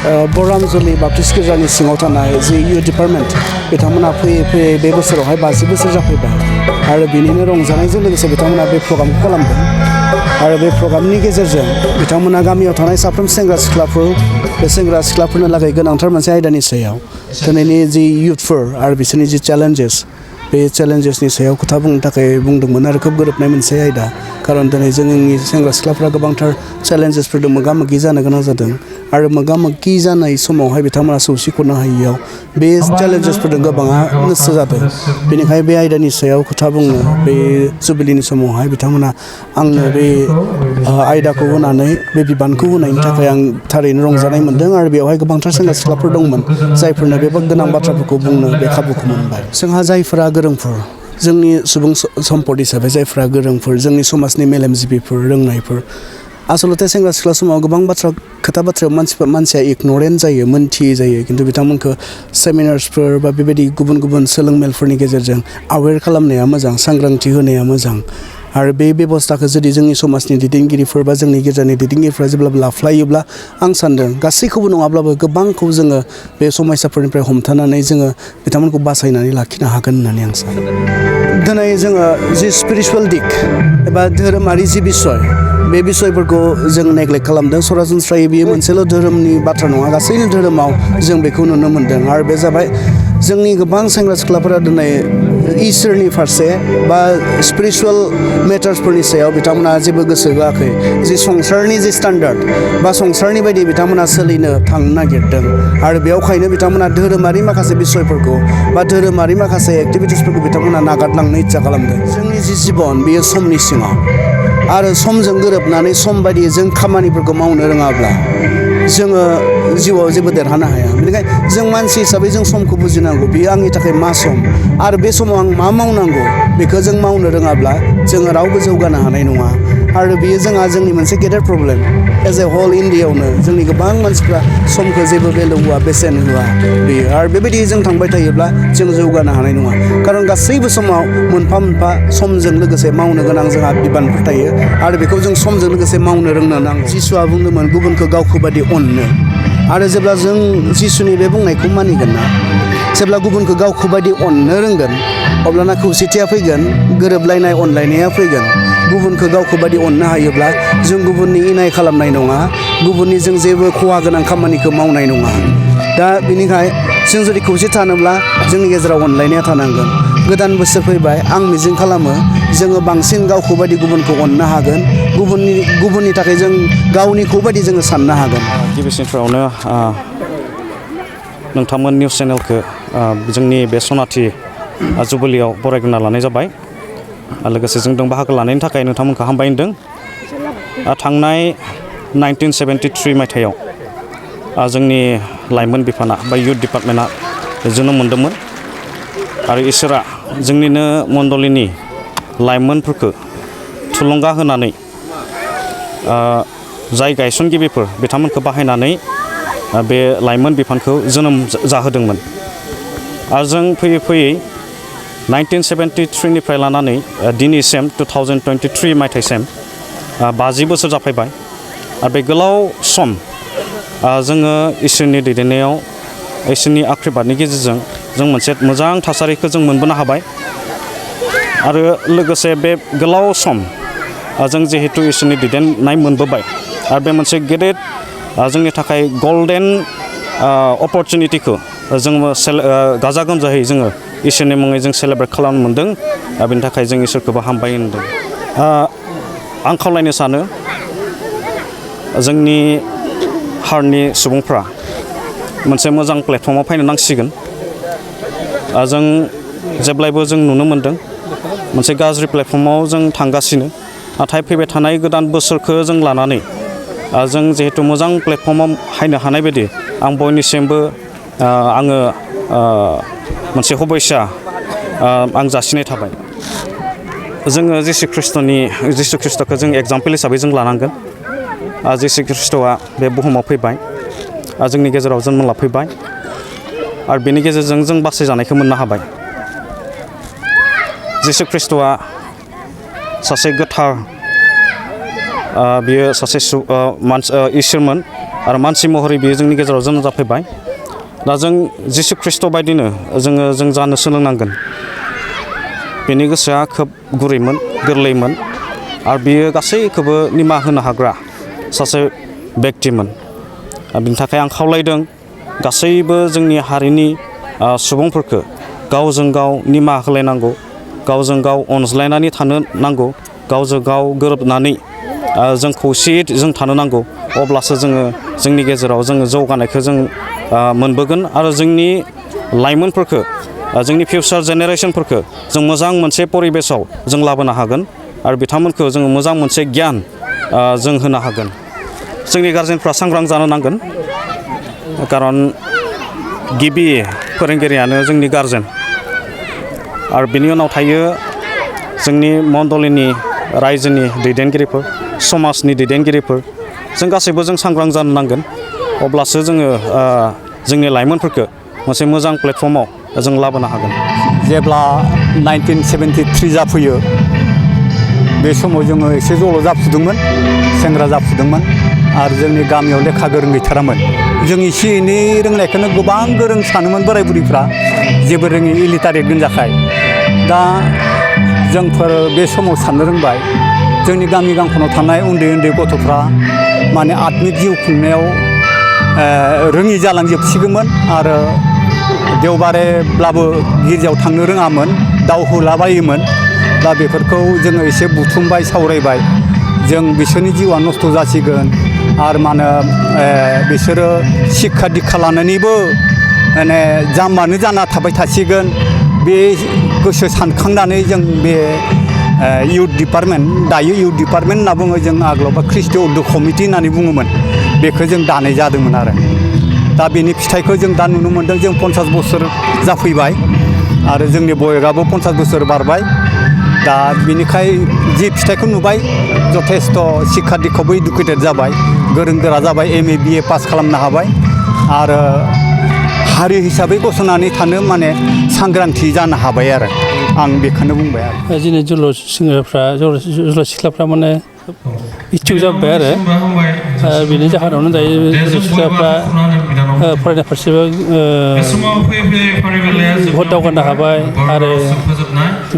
बरामजुलि Baptist गिर्जानि सिङाव थानाय जि इउथ डिपार्टमेन्ट बिथांमोना फैयै फैयै बे बोसोरावहाय 50 बोसोर जाफैबाय आरो बिनिनो रंजानायजों लोगोसे बिथांमोना बे प्रग्रामखौ खालामदों आरो बे प्रग्रामनि गेजेरजों बिथांमोना गामियाव थानाय साफ्रोम सेंग्रा सिख्लाफोर बे सेंग्रा सिख्लाफोरनो लागै गोनांथार मोनसे आयदानि सायाव दिनैनि जि इउथफोर आरो बिसोरनि जि चेलेन्जेस बे चेलेन्जेसनि सायाव खोथा बुंनो थाखाय बुंदोंमोन आरो खोब गोरोबनाय मोनसे आयदा खारन दिनै जोंनि सेंग्रा सिख्लाफ्रा गोबांथार चेलेन्जेसफोरजों मोगा मोगि जानो गोनां जादों आरो मोगा मोगि जानाय समावहाय बिथांमोना सौसिख'नो हायियाव बे चेलेन्जेसफोरजों गोबाङा गोसो जादों बेनिखायनो बे आयदानि सायाव खोथा बुंनो बे जुबिलिनि समावहाय बिथांमोना आंनो बे आयदाखौ होनानै बे बिबानखौ होनायनि थाखाय आं थारैनो रंजानाय मोन्दों आरो बेवहाय गोबांथार सेंग्रा सिख्लाफोर दंमोन जायफोरनो बे गोनां बाथ्राफोरखौ बुंनो बे खाबुखौ मोनबाय जोंहा जायफोरा गोरोंफोर जोंनि सुबुं सम्पद हिसाबै जायफोरा गोरोंफोर जोंनि समाजनि मेलेमजिबिफोर रोंनायफोर आसलते सेंग्रा सिख्ला समाव गोबां खोथा बाथ्रायाव मानसिया इगनरेन्ट जायो मोनथियै जायो खिन्थु बिथांमोनखौ सेमिनार्सफोर बा बेबायदि गुबुन गुबुन सोलोंमेलफोरनि गेजेरजों आवेर खालामनाया मोजां सांग्रांथि होनाया मोजां आरो बे बेबस्थाखौ जुदि जोंनि समाजनि दैदेनगिरिफोर बा जोंनि गेजेरनि दैदेनगिरिफोरा जेब्लाबो लाफ्लायोब्ला आं सान्दों गासैखौबो नङाब्लाबो गोबांखौ जोङो बे समस्याफोरनिफ्राय हमथानानै जोङो बिथांमोनखौ बासायनानै लाखिनो हागोन होननानै आं सानो दिनै जोङो जि स्पिरिचुवेल दिग एबा धोरोमारि जि बिसय बे बिसयफोरखौ जों नेग्लेक्ट खालामदों सरासनस्रायै बियो मोनसेल' धोरोमनि बाथ्रा नङा गासैनि धोरोमाव जों बेखौ नुनो मोन्दों आरो बे जाबाय जोंनि गोबां सेंग्रा सिख्लाफोरा दिनै इसोरनि फारसे बा स्पिरिचुवेल मेटार्सफोरनि सायाव बिथांमोना जेबो गोसो होआखै जि संसारनि जि स्टान्डार्ड बा संसारनि बायदि बिथांमोना सोलिनो थांनो नागिरदों आरो बेयावखायनो बिथांमोना धोरोमारि माखासे बिसयफोरखौ बा धोरोमारि माखासे एक्टिभिटिसफोरखौ बिथांमोना नागारलांनो इच्ছা खालामदों जोंनि जि जिबन बेयो समनि सिङाव आरो समजों गोरोबनानै सम बायदियै जों खामानिफोरखौ मावनो रोङाब्ला जोङो जिउआव जेबो देरहानो हाया बेनिखायनो जों मानसि हिसाबै जों समखौ बुजिनांगौ बेयो आंनि थाखाय मा सम आरो बे समाव आं मा मावनांगौ बेखौ जों मावनो रोङाब्ला जोङो रावबो जौगानो हानाय नङा आरो बेयो जोंनि मोनसे गेदेर प्रब्लेम एज ए हल इन्डियायावनो जोंनि गोबां मानसिफ्रा समखौ जेबो भेलु होआ बेसेन होआ बेयो आरो बेबायदि जों थांबाय थायोब्ला जों जौगानो हानाय नङा खारन गासैबो समाव मोनफा मोनफा समजों लोगोसे मावनो गोनां जोंहा बिबानफोर थायो आरो बेखौ जों समजों लोगोसे मावनो रोंनो नांगौ जिसुआ बुंदोंमोन गुबुनखौ गावखौ बादि अननो आरो जेब्ला जों जिसुनि बे बुंनायखौ मानिगोन ना जेब्ला गुबुनखौ गावखौ बायदि अननो रोंगोन अब्लाना खौसेथिया फैगोन गोरोबलायनाय अनलायनाया फैगोन गुबुनखौ गावखौ बायदि अननो हायोब्ला जों गुबुननि इनाय खालामनाय नङा गुबुननि जों जेबो खहा गोनां खामानिखौ मावनाय नङा दा बिनिखाय जों जुदि खौसे थानोब्ला जोंनि गेजेराव अनलायनाया थानांगोन गोदान बोसोर फैबाय आं मिजिं खालामो जोङो बांसिन गावखौ बायदि गुबुनखौ अननो हागोन गुबुननि थाखाय जों गावनिखौ बायदि जोङो साननो हागोन गिबिसिनफ्रावनो नोंथांमोन निउस चेनेलखौ जोंनि बे सनाथि जुबिलियाव बरायग्रोना लानाय जाबाय लोगोसे जोंजों बाहागो लानायनि थाखाय नोंथांमोनखौ हामबाय होनदों थांनाय 1973 मायथाइयाव जोंनि लाइमोन बिफाना बा इउथ डिपार्टमेन्टआ जोनोम मोन्दोंमोन आरो इसोरा जोंनिनो मण्डलिनि लाइमोनफोरखौ थुलुंगा होनानै जाय गायसनगिरिफोर बिथांमोनखौ बाहायनानै बे लाइमोन बिफानखौ जोनोम जाहोदोंमोन आरो जों फैयै फैयै 1973 निफ्राय लानानै दिनैसिम 2023 मायथाइसिम 50 बोसोर जाफैबाय आरो बे गोलाव सम जोङो इसोरनि दैदेननायाव इसोरनि आशीर्बादनि गेजेरजों जों मोनसे मोजां थासारिखौ जों मोनबोनो हाबाय आरो लोगोसे बे गोलाव सम जों जिहेतु इसोरनि दैदेननाय मोनबोबाय आरो बे मोनसे गेदेर जोंनि थाखाय गल्डेन अपरचुनिटिखौ जोङो गाजा गोमजायै जोङो इसोरनि मुङै जों सेलेब्रेट खालामनो मोन्दों बेनि थाखाय जों इसोरखौबो हामबाय होनदों आं खावलायनो सानो जोंनि हारनि सुबुंफ्रा मोनसे मोजां प्लेटफर्माव फैनो नांसिगोन जों जेब्लायबो जों नुनो मोन्दों मोनसे गाज्रि प्लेटफर्माव जों थांगासिनो नाथाय फैबाय थानाय गोदान बोसोरखौ जों लानानै जों जिहेतु मोजां प्लेटफर्माव हायनो हानाय बायदि आं बयनिसिमबो आङो मोनसे हुबैसा आं जासिनाय थाबाय जोङो जिसु ख्रिस्ट'खौ जों एग्जाम्पल हिसाबै जों लानांगोन जिसु ख्रिस्ट'आ बे बुहुमाव फैबाय जोंनि गेजेराव जन्म लाफैबाय आरो बेनि गेजेरजों जों बासायजानायखौ मोननो हाबाय जिसु ख्रिस्ट'आ सासे गोथार बियो सासे इसोरमोन आरो मानसि महरै बियो जोंनि गेजेराव जोनोम जाफैबाय दा जों जिसु ख्रिस्ट' बायदिनो जों जानो सोलोंनांगोन बेनि गोसोआ खोब गुरैमोन गोरलैमोन आरो बियो गासैखौबो निमाहा होनो हाग्रा सासे बेक्तिमोन बिनि थाखाय आं खावलायदों गासैबो जोंनि हारिनि सुबुंफोरखौ गावजों गाव निमाहा होलायनांगौ गावजों गाव अनज्लायनानै थानो नांगौ गावजों गाव गोरोबनानै जों खौसेयै जों थानो नांगौ अब्लासो जोंनि गेजेराव जोङो जौगानायखौ जों मोनबोगोन आरो जोंनि लाइमोनफोरखौ जोंनि फिउचार जेनेरेसनफोरखौ जों मोजां मोनसे परिबेसाव जों लाबोनो हागोन आरो बिथांमोनखौ जोङो मोजां मोनसे गियान जों होनो हागोन जोंनि गारजेनफ्रा सांग्रां जानो नांगोन खारन गिबि फोरोंगिरियानो जोंनि गारजेन आरो बिनि उनाव थायो जोंनि मण्डलिनि रायजोनि दैदेनगिरिफोर समाजनि दैदेनगिरिफोर जों गासैबो जों सांग्रां जानो नांगोन अब्लासो जोङो जोंनि लाइमोनफोरखौ मोनसे मोजां प्लेटफर्माव जों लाबोनो हागोन जेब्ला 1973 जाफैयो बे समाव जोङो एसे जल' जाफुदोंमोन सेंग्रा जाफुदोंमोन आरो जोंनि गामियाव लेखा गोरों गैथारामोन जों एसे एनै रोंनायखौनो गोबां गोरों सानोमोन बोराय बुरैफ्रा जेबो रोङि इलिटारेट गोनजाखाय दा जोंफोर बे समाव साननो रोंबाय जोंनि गामि गांखनाव थानाय उन्दै उन्दै गथ'फ्रा माने आत्मिक जिउ खुंनायाव रोङि जालांजोबसिगौमोन आरो देवबारेब्लाबो गिर्जायाव थांनो रोङामोन दाउ होलाबायोमोन दा बेफोरखौ जोङो एसे बुथुमबाय सावरायबाय जों बिसोरनि जिउआ नस्थ' जासिगोन आरो मा होनो बिसोरो शिक्षा दिक्षा लानानैबो माने जाम्बानो जाना थाबाय थासिगोन बे गोसो सानखांनानै जों बे इउथ डिपार्टमेन्ट दायो इउथ डिपार्टमेन्ट होनना बुङो जों आगोलावबा ख्रिस्टि उर्दु कमिटि होननानै बुङोमोन बेखौ जों दानाय जादोंमोन आरो दा बेनि फिथाइखौ जों दा नुनो मोन्दों जों 50 बोसोर जाफैबाय आरो जोंनि बयगआबो 50 बोसोर बारबाय दा बिनिखाय जि फिथाइखौ नुबाय जथेस्थ' शिक्षा दिक्षाबो इडुकेटेड जाबाय गोरों गोरा जाबाय MA BA पास खालामनो हाबाय आरो हारि हिसाबै गसंनानै थानो माने सांग्रांथि जानो हाबाय आरो आं बेखौनो बुंबाय आरो जोंनि जोहोलाव सिख्लाफ्रा माने इच्छुक जाबाय आरो बेनि जाहोनावनो दायो सिख्लाफ्रा फरायनाय फारसेबो बहुद दावगानो हाबाय आरो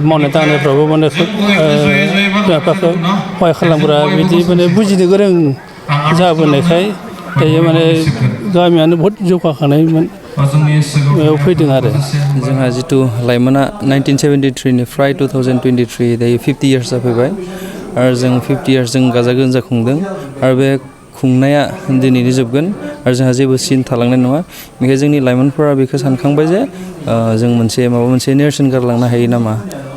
मावनाय दांनायफ्रावबो माने बिमा बिफाखौ सहाय खालामग्रा बिदि माने बुजिनो गोरों जाबोनायखाय दायो माने गामियानो बहुद जौगाखानायमोन फैदों आरो जोंहा जितु लाइमोना 1973निफ्राय 2023 दायो 50 इयार्स जाफैबाय आरो जों 50 इयार्स जों गाजा गोमजा खुंदों आरो बे खुंनाया दिनैनो जोबगोन आरो जोंहा जेबो सिन थालांनाय नङा बेनिखायनो जोंनि लाइमोनफोरा बेखौ सानखांबाय जे जों माबा मोनसे नेरसोन गारलांनो हायो नामा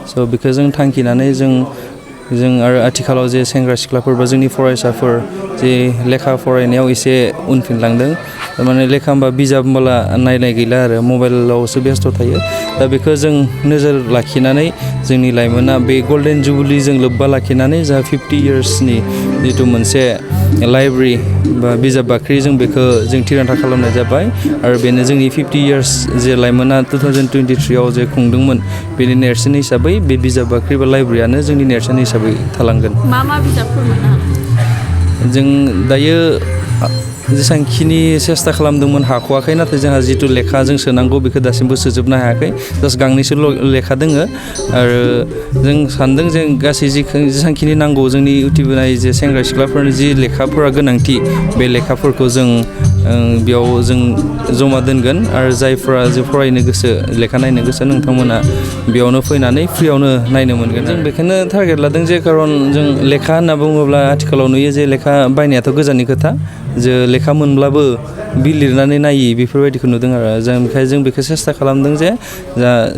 स' बेखौ जों थांखिनानै जों आरो आथिखालाव जे सेंग्रा सिख्लाफोर बा जोंनि फरायसाफोर जे लेखा फरायनायाव एसे उनफिनलांदों थारमाने लेखा होनबा बिजाब होनबोला नायनाय गैला आरो मबाइलावसो बेस्थ' थायो दा बेखौ जों नोजोर लाखिनानै जोंनि लाइमोना बे गल्डेन जुबलिजों लोब्बा लाखिनानै जा 50 इयार्सनि जितु मोनसे लाइब्रेरि बा बिजाब बाख्रि जों बेखौ जों थिरांथा खालामनाय जाबाय आरो बेनो जोंनि 50 इयार्स जे लाइमोना 2023आव जे खुंदोंमोन बेनि नेरसोन हिसाबै बे बिजाब बाख्रि बा लाइब्रेरियानो जोंनि नेरसोन हिसाबै थालांगोन मा बिजाबफोर मोननो हागोन जों दायो जेसेबांखिनि सेस्था खालामदोंमोन हाख'वाखै नाथाय जोंहा जितु लेखा जों सोनांगौ बेखौ दासिमबो सोजोबनो हायाखै जास्ट गांनैसो लेखा दोङो आरो जों सानदों जों गासै जेसेबांखिनि नांगौ जोंनि उथिबोनाय जे सेंग्रा सिख्लाफोरनि जि लेखाफोरा गोनांथि बे लेखाफोरखौ जों बेयाव जों जमा दोनगोन आरो जायफोरा जे फरायनो गोसो लेखा नायनो गोसो नोंथांमोना बेयावनो फैनानै फ्रियावनो नायनो मोनगोन जों बेखौनो टारगेट लादों जे खारन जों लेखा होनना बुङोब्ला आथिखालाव नुयो जे लेखा बायनायाथ' गोजाननि खोथा जे लेखा मोनब्लाबो बिल लिरनानै नायि बेफोरबायदिखौ नुदों आरो बेनिखायनो जों बेखौ सेस्था खालामदों जे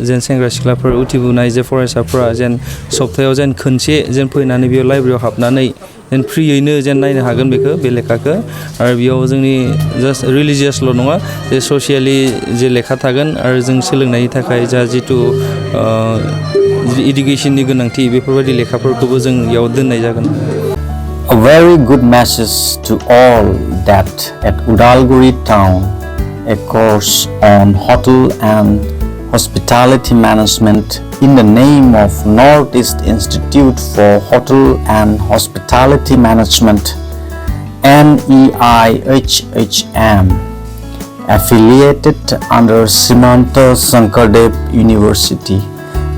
जेन सेंग्रा सिख्लाफोर उथिबोनाय जे फरायसाफोरा जेन सप्तायाव जेन खनसे जेन फैनानै बेयाव लाइब्रेरियाव हाबनानै जेन फ्रियैनो जेन नायनो हागोन बेखौ बे लेखाखौ आरो बेयाव जोंनि जास्ट रिलिजियासल' नङा जे ससियेलि जे लेखा थागोन आरो जों सोलोंनायनि थाखाय जा जितु इडुकेसननि गोनांथि बेफोरबायदि लेखाफोरखौबो जों बेयाव दोननाय जागोन A very good message to all that at Udalguri town, a course on hotel and hospitality management in the name of Northeast Institute for Hotel and Hospitality Management NEIHHM, affiliated under Simanta Sankardev University,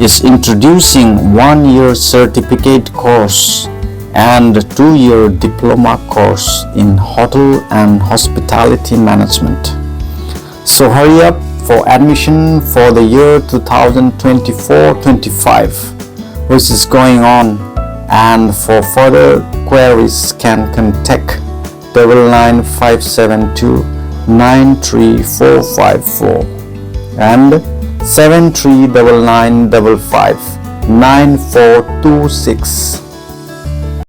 is introducing 1-year certificate course and 2-year diploma course in hotel and hospitality management. So hurry up for admission for the year 2024-25, which is going on, and for further queries can contact 99572 93454 and 739955 9426.